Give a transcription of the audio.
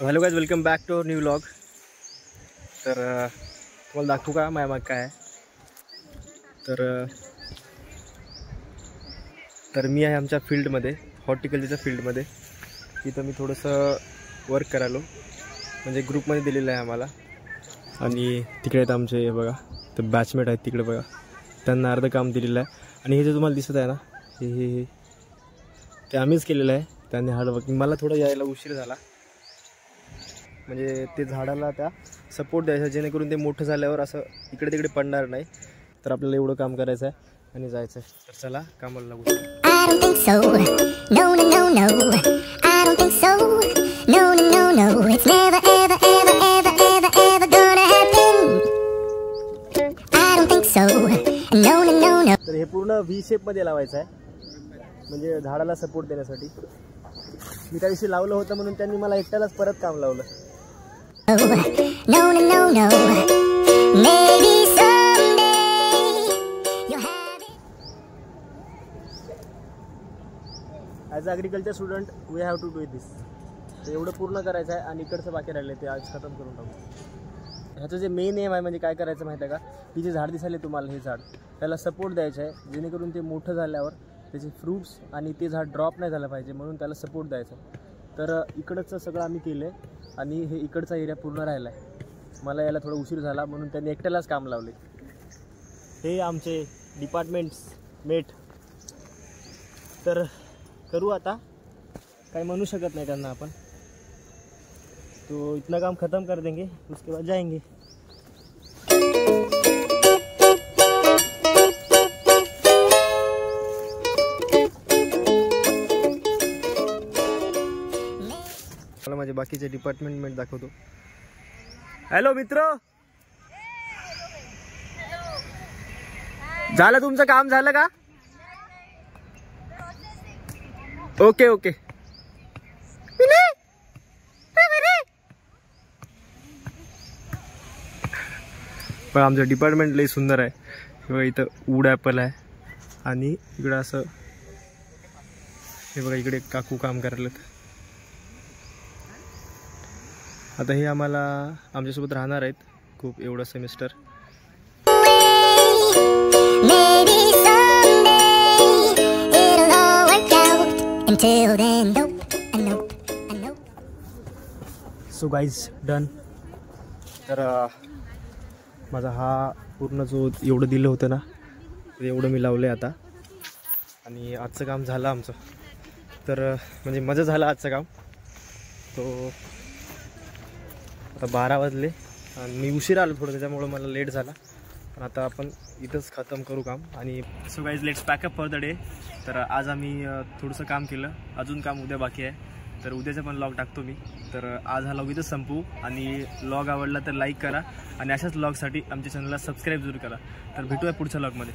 So hello guys, welcome back to new vlog. तर तुम्हाला दाखवू का माझ्या माग काय आहे। तर मी आहे आमच्या फील्डमध्ये, हॉर्टिकल्चरच्या फील्डमध्ये। इथं मी थोडंसं वर्क करायलो, म्हणजे ग्रुपमध्ये दिलेलं आहे आम्हाला। आणि तिकडे आहेत आमचे बघा, तर बॅचमेट आहेत तिकडे बघा, त्यांना अर्धं काम दिलेलं आहे। आणि हे जे तुम्हाला दिसत आहे ना, हे ते आम्हीच केलेलं आहे। त्यांनी हार्ड वर्किंग, मला थोडं यायला उशीर झाला, म्हणजे ते झाडाला त्या सपोर्ट द्यायचा, जेणेकरून ते मोठं झाल्यावर असं इकडे तिकडे पडणार नाही। तर आपल्याला एवढं काम करायचं आहे आणि जायचं आहे। तर चला कामाला लागू। तर हे पूर्ण व्ही शेप मध्ये लावायचं आहे, म्हणजे झाडाला सपोर्ट देण्यासाठी। मी त्या दिवशी लावलं होतं म्हणून त्यांनी मला एकट्यालाच परत काम लावलं। As agriculture student we have to do this. तर एवढं पूर्ण करायचं आहे आणि इकडचं बाकी राहिले ते आज खतम करून टाकू। ह्याचं जे मेन एम आहे म्हणजे काय करायचं माहिती आहे का, की जे झाड दिसायले तुम्हाला, हे झाड त्याला सपोर्ट द्यायचं आहे, जेणेकरून ते मोठं झाल्यावर त्याचे फ्रूट्स आणि ते झाड ड्रॉप नाही झालं पाहिजे, म्हणून त्याला सपोर्ट द्यायचं। तर इकडचं सगळं आम्ही केलं आहे आणि हे इकडचा एरिया पूर्ण राहिला आहे। मला यायला थोडा उशीर झाला म्हणून त्यांनी एकट्यालाच काम लावले। हे आमचे डिपार्टमेंट्स मेट। तर करू आता, काही म्हणू शकत नाही त्यांना आपण। तो इतना काम ख़त्म कर देंगे, उसके बाद जाएंगे। मला माझे बाकीचे डिपार्टमेंट दाखवतो। हॅलो मित्र, झालं तुमचं काम झालं का? Okay okay. पण आमचं डिपार्टमेंट लई सुंदर आहे। किंवा इथं वूड ॲपल आहे आणि इकडं असं हे बघा, इकडे काकू काम करायलेत। आता हे आम्हाला आमच्यासोबत राहणार आहेत खूप, एवढं सेमिस्टर। So guys done. तर माझा हा पूर्ण जो एवढं दिलं होतं ना, एवढं मी लावलं आहे आता। आणि आजचं काम झालं आमचं, तर म्हणजे मजा झालं आजचं काम। तो आता 12 वाजले आणि मी उशीर आलो थोडं, त्याच्यामुळं मला लेट झाला। पण आता आपण इथंच खतम करू काम। आणि so guys let's pack up for the day. तर आज आम्ही थोडंसं काम केलं, अजून काम उद्या बाकी आहे। तर उद्याचा पण लॉग टाकतो मी। तर आज हा लॉग इथंच संपू। आणि लॉग आवडला तर लाईक करा आणि अशाच लॉगसाठी आमच्या चॅनलला सबस्क्राईब जरूर करा। तर भेटूया पुढच्या लॉगमध्ये।